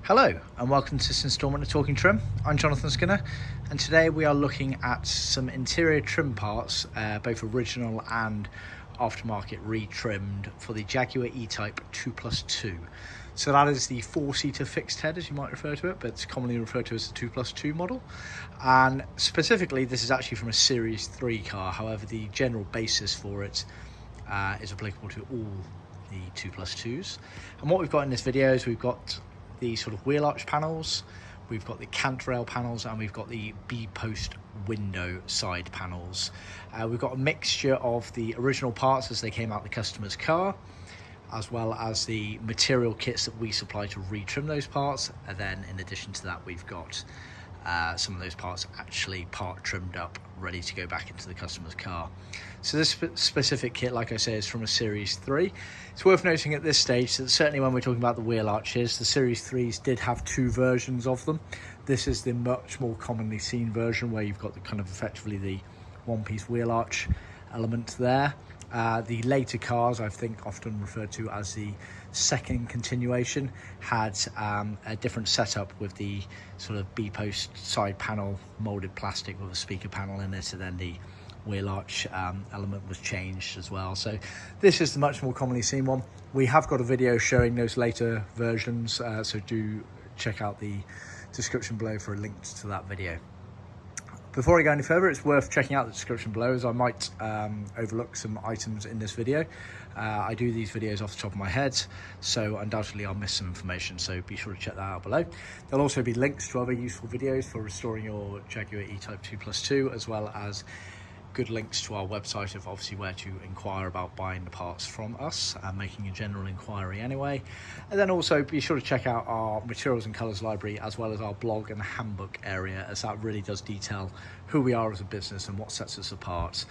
Hello and welcome to this instalment of Talkin Trim. I'm Jonathan Skinner and today we are looking at some interior trim parts, both original and aftermarket retrimmed for the Jaguar E-Type 2+2. So that is the 4-seater fixed head, as you might refer to it, but it's commonly referred to as the 2+2 model. And specifically this is actually from a Series 3 car, however the general basis for it is applicable to all the 2+2s. And what we've got in this video is we've got the sort of wheel arch panels, we've got the Cant Rail panels, and we've got the B-post window side panels. We've got a mixture of the original parts as they came out the customer's car, as well as the material kits that we supply to retrim those parts. And then in addition to that, we've got some of those parts actually part trimmed up, ready to go back into the customer's car. So this specific kit, like I say, is from a Series 3. It's worth noting at this stage that certainly when we're talking about the wheel arches, the Series 3s did have two versions of them. This is the much more commonly seen version where you've got the kind of effectively the one-piece wheel arch element there. The later cars, I think often referred to as the second continuation, had a different setup with the sort of B-post side panel, molded plastic with a speaker panel in it, and then the wheel arch element was changed as well. So this is the much more commonly seen one. We have got a video showing those later versions, so do check out the description below for a link to that video. Before I go any further, it's worth checking out the description below, as I might overlook some items in this video. I do these videos off the top of my head, so undoubtedly I'll miss some information, so be sure to check that out below. There'll also be links to other useful videos for restoring your Jaguar E-Type 2+2, as well as good links to our website of obviously where to inquire about buying the parts from us and making a general inquiry anyway. And then also be sure to check out our materials and colours library, as well as our blog and handbook area, as that really does detail who we are as a business and what sets us apart.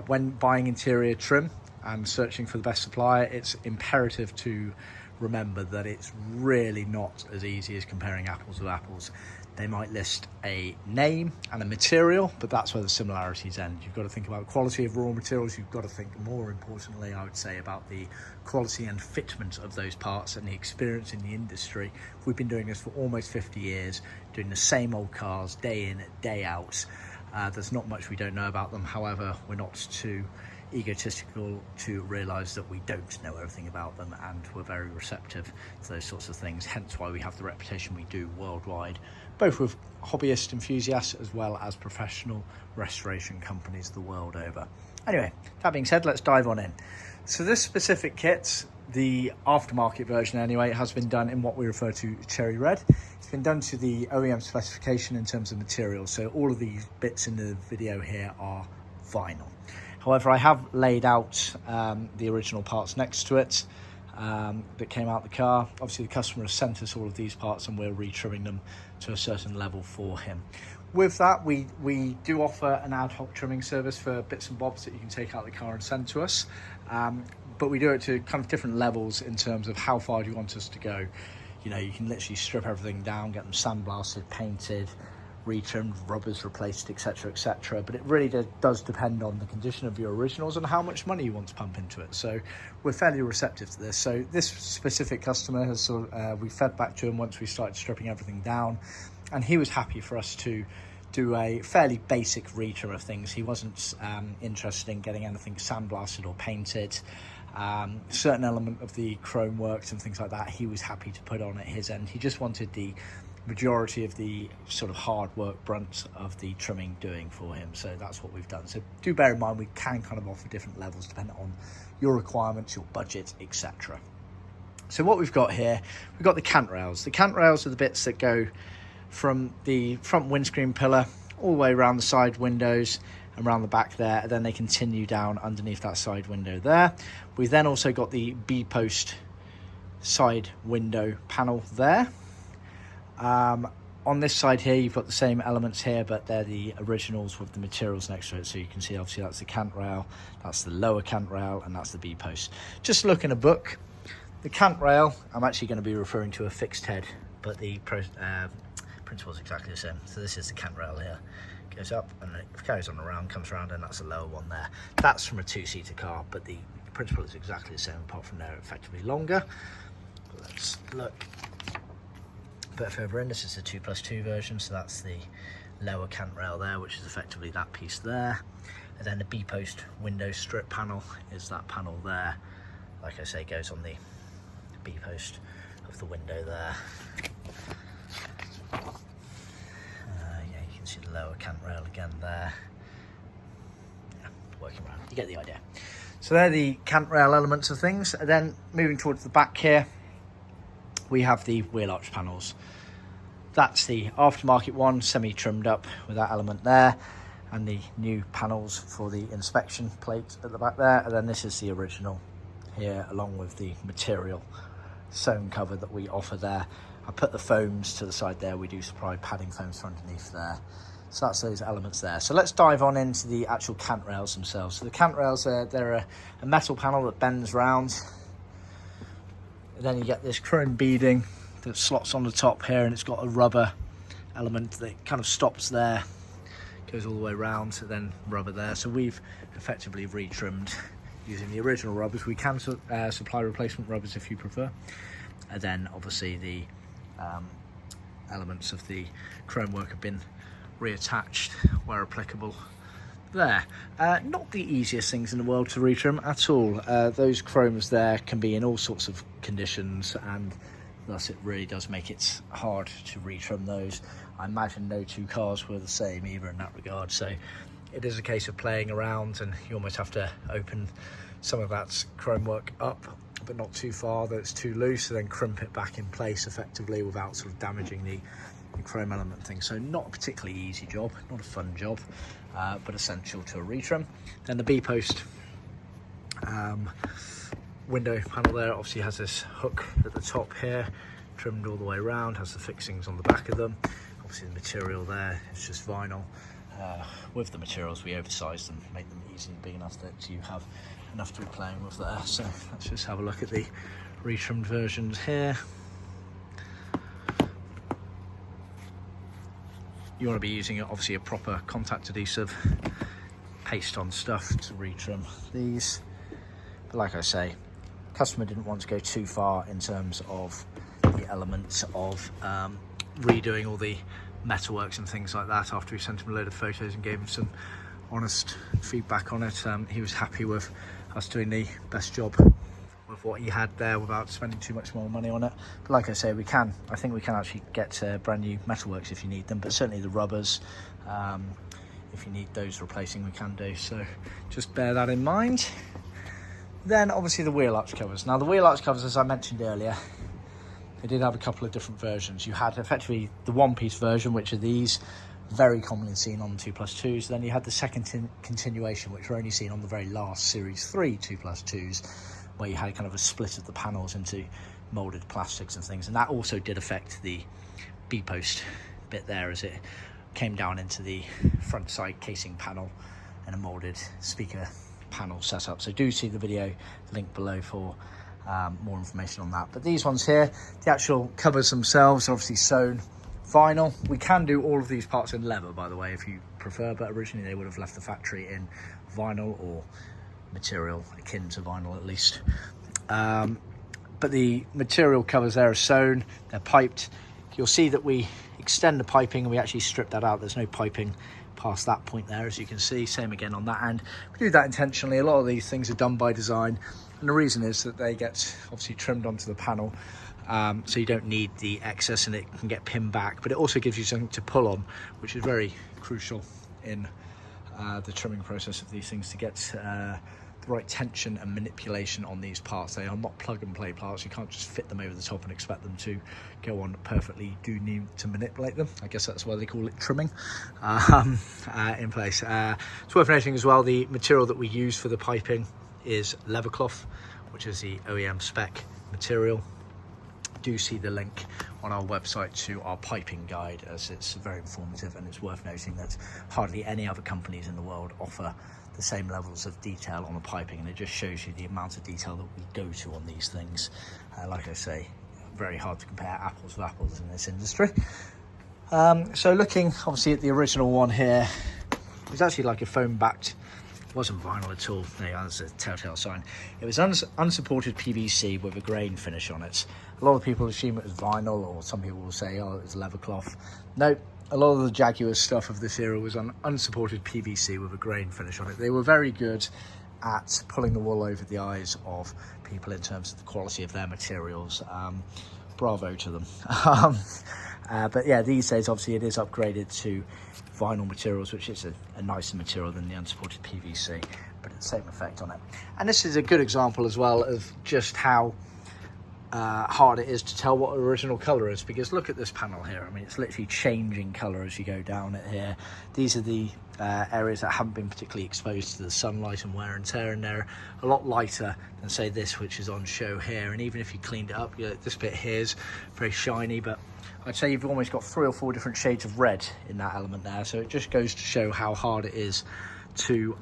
When buying interior trim and searching for the best supplier, it's imperative to remember that it's really not as easy as comparing apples with apples. They might list a name and a material, but that's where the similarities end. You've got to think about quality of raw materials. You've got to think, more importantly, I would say, about the quality and fitment of those parts and the experience in the industry. We've been doing this for almost 50 years, doing the same old cars day in, day out. There's not much we don't know about them. However, we're not too egotistical to realise that we don't know everything about them, and we're very receptive to those sorts of things, hence why we have the reputation we do worldwide, both with hobbyist enthusiasts as well as professional restoration companies the world over. Anyway, that being said, let's dive on in. So this specific kit, the aftermarket version anyway, has been done in what we refer to cherry red. It's been done to the OEM specification in terms of materials, so all of these bits in the video here are vinyl. However, I have laid out the original parts next to it that came out the car. Obviously, the customer has sent us all of these parts and we're retrimming them to a certain level for him. With that, we do offer an ad hoc trimming service for bits and bobs that you can take out the car and send to us. But we do it to kind of different levels in terms of how far do you want us to go. You know, you can literally strip everything down, get them sandblasted, painted, retrimmed, rubbers replaced, etc, etc, but it really does depend on the condition of your originals and how much money you want to pump into it. So we're fairly receptive to this. So this specific customer has we fed back to him once we started stripping everything down, and he was happy for us to do a fairly basic retrim of things. He wasn't interested in getting anything sandblasted or painted. Certain element of the chrome works and things like that he was happy to put on at his end. He just wanted the majority of the sort of hard work brunt of the trimming doing for him, so that's what we've done. So do bear in mind we can kind of offer different levels depending on your requirements, your budget, etc. So what we've got here, we've got the Cant Rails. The Cant Rails are the bits that go from the front windscreen pillar all the way around the side windows and around the back there, and then they continue down underneath that side window there. We've then also got the B-post side window panel there. On this side here, you've got the same elements here, but they're the originals with the materials next to it. So you can see, obviously, that's the Cant Rail, that's the lower Cant Rail, and that's the B-post. Just look in a book. The Cant Rail, I'm actually going to be referring to a fixed head, but the principle is exactly the same. So this is the Cant Rail here. Goes up and it carries on around, comes around, and that's the lower one there. That's from a two-seater car, but the principle is exactly the same, apart from they're effectively longer. Let's look bit further in, this is the 2+2 version, so that's the lower cant rail there, which is effectively that piece there. And then the B-post window strip panel is that panel there. Like I say, goes on the B-post of the window there. Yeah, you can see the lower cant rail again there. Yeah, working around, you get the idea. So they're the cant rail elements of things. And then moving towards the back here, we have the wheel arch panels. That's the aftermarket one, semi-trimmed up with that element there, and the new panels for the inspection plate at the back there. And then this is the original here, along with the material sewn cover that we offer there. I put the foams to the side there. We do supply padding foams for underneath there. So that's those elements there. So let's dive on into the actual cant rails themselves. So the cant rails, they're a metal panel that bends round. And then you get this chrome beading that slots on the top here, and it's got a rubber element that kind of stops there, goes all the way around, so then rubber there. So we've effectively retrimmed using the original rubbers. We can supply replacement rubbers if you prefer. And then obviously the elements of the chrome work have been reattached where applicable there. Not the easiest things in the world to retrim at all. Those chromes there can be in all sorts of conditions, and thus it really does make it hard to retrim those. I imagine no two cars were the same either in that regard, so it is a case of playing around, and you almost have to open some of that chrome work up, but not too far that it's too loose, and then crimp it back in place effectively without sort of damaging the chrome element thing. So not a particularly easy job, not a fun job, but essential to a retrim. Then the B-post window panel there obviously has this hook at the top here, trimmed all the way around, has the fixings on the back of them. Obviously the material there is just vinyl. With the materials we oversize them, make them easy and big enough that you have enough to be playing with there. So let's just have a look at the retrimmed versions here. You want to be using obviously a proper contact adhesive paste on stuff to retrim these. But like I say, customer didn't want to go too far in terms of the elements of redoing all the metalworks and things like that. After we sent him a load of photos and gave him some honest feedback on it, he was happy with us doing the best job with what he had there without spending too much more money on it. But like I say, I think we can actually get brand new metalworks if you need them, but certainly the rubbers, if you need those replacing, we can do. So just bear that in mind. Then obviously the wheel arch covers. Now the wheel arch covers, as I mentioned earlier, they did have a couple of different versions. You had effectively the one-piece version, which are these, very commonly seen on 2+2s. Then you had the second continuation, which were only seen on the very last Series 3 2+2s, where you had kind of a split of the panels into moulded plastics and things. And that also did affect the B-post bit there, as it came down into the front side casing panel and a moulded speaker panel setup. So do see the video link below for more information on that. But these ones here, the actual covers themselves are obviously sewn vinyl. We can do all of these parts in leather, by the way, if you prefer, but originally they would have left the factory in vinyl or material akin to vinyl at least. But the material covers there are sewn, they're piped. You'll see that we extend the piping and we actually strip that out. There's no piping past that point there, as you can see. Same again on that end. We do that intentionally. A lot of these things are done by design, and the reason is that they get obviously trimmed onto the panel, so you don't need the excess, and it can get pinned back, but it also gives you something to pull on, which is very crucial in the trimming process of these things, to get the right tension and manipulation on these parts. They are not plug and play parts. You can't just fit them over the top and expect them to go on perfectly. You do need to manipulate them. I guess that's why they call it trimming in place. It's worth noting as well, the material that we use for the piping is leather cloth, which is the OEM spec material. Do see the link on our website to our piping guide, as it's very informative, and it's worth noting that hardly any other companies in the world offer the same levels of detail on the piping, and it just shows you the amount of detail that we go to on these things. Like I say, very hard to compare apples with apples in this industry. So looking obviously at the original one here, it's actually like a foam backed It wasn't vinyl at all. There you are, that's a telltale sign. It was unsupported PVC with a grain finish on it. A lot of people assume it was vinyl, or some people will say, oh, it was leather cloth. No, a lot of the Jaguar stuff of this era was on unsupported PVC with a grain finish on it. They were very good at pulling the wool over the eyes of people in terms of the quality of their materials. Bravo to them. But yeah, these days obviously it is upgraded to vinyl materials, which is a nicer material than the unsupported PVC, but it's the same effect on it. And this is a good example as well of just how hard it is to tell what original colour is, because look at this panel here. I mean, it's literally changing colour as you go down it here. These are the areas that haven't been particularly exposed to the sunlight and wear and tear, and they're a lot lighter than say this, which is on show here. And even if you cleaned it up, you know, this bit here is very shiny, but I'd say you've almost got 3 or 4 different shades of red in that element there. So it just goes to show how hard it is to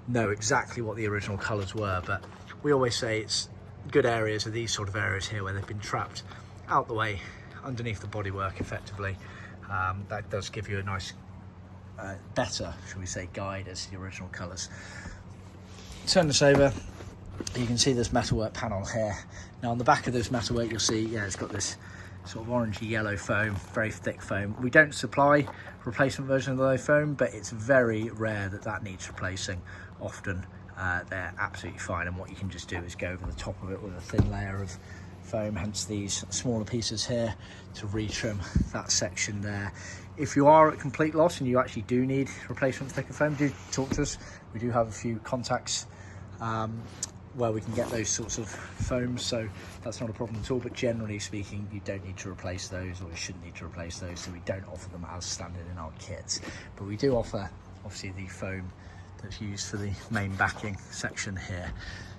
know exactly what the original colours were. But we always say it's good areas are these sort of areas here where they've been trapped out the way underneath the bodywork effectively. That does give you a nice better, shall we say, guide as to the original colours. Turn this over, you can see this metalwork panel here. Now on the back of this metalwork you'll see, yeah, it's got this sort of orangey yellow foam, very thick foam. We don't supply replacement version of the foam, but it's very rare that needs replacing. Often they're absolutely fine, and what you can just do is go over the top of it with a thin layer of foam, hence these smaller pieces here to retrim that section there. If you are at complete loss and you actually do need replacement thicker foam, do talk to us. We do have a few contacts where we can get those sorts of foams, so that's not a problem at all. But generally speaking, you don't need to replace those, or you shouldn't need to replace those, so we don't offer them as standard in our kits. But we do offer obviously the foam that's used for the main backing section here.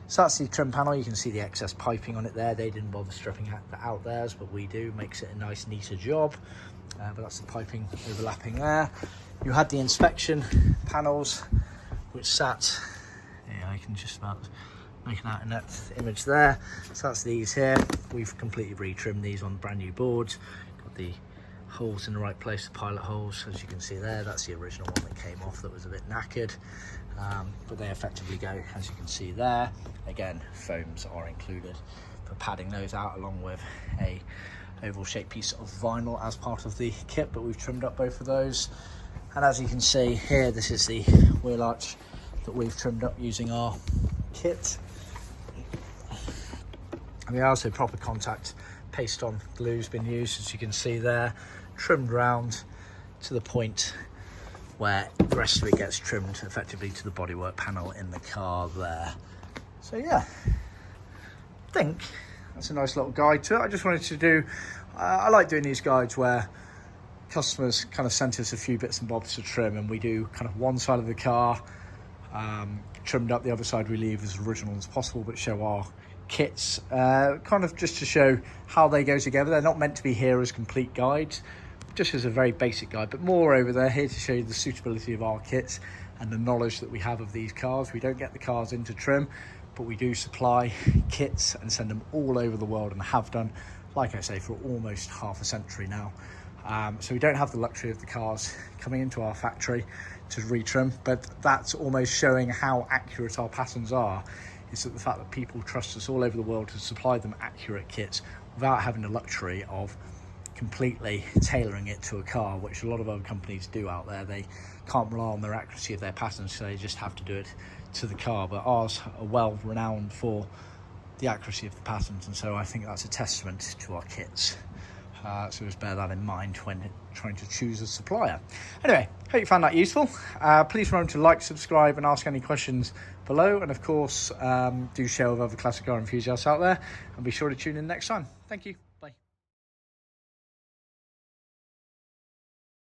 So that's the trim panel. You can see the excess piping on it there. They didn't bother stripping out theirs, but we do. Makes it a nice, neater job. But that's the piping overlapping there. You had the inspection panels, which sat, yeah, I can just about make out in that image there. So that's these here. We've completely retrimmed these on brand new boards. Got the holes in the right place, the pilot holes, as you can see there. That's the original one that came off that was a bit knackered, but they effectively go, as you can see there. Again, foams are included for padding those out, along with a oval shaped piece of vinyl as part of the kit, but we've trimmed up both of those. And as you can see here, this is the wheel arch that we've trimmed up using our kit. And we also proper contact paste on glue's been used, as you can see there, trimmed round to the point where the rest of it gets trimmed effectively to the bodywork panel in the car there. So yeah, I think that's a nice little guide to it. I just wanted to do, I like doing these guides where customers kind of sent us a few bits and bobs to trim, and we do kind of one side of the car trimmed up, the other side we leave as original as possible, but show our kits, kind of just to show how they go together. They're not meant to be here as complete guides, just as a very basic guide, but moreover they're here to show you the suitability of our kits and the knowledge that we have of these cars. We don't get the cars into trim, but we do supply kits and send them all over the world, and have done, like I say, for almost half a century now. So we don't have the luxury of the cars coming into our factory to retrim, but that's almost showing how accurate our patterns are. Is that the fact that people trust us all over the world to supply them accurate kits without having the luxury of completely tailoring it to a car, which a lot of other companies do out there. They can't rely on their accuracy of their patterns, so they just have to do it to the car. But ours are well renowned for the accuracy of the patterns, and so I think that's a testament to our kits. So just bear that in mind when trying to choose a supplier. Anyway, hope you found that useful. Please remember to like, subscribe, and ask any questions below. And of course, do share with other classic car enthusiasts out there. And be sure to tune in next time. Thank you.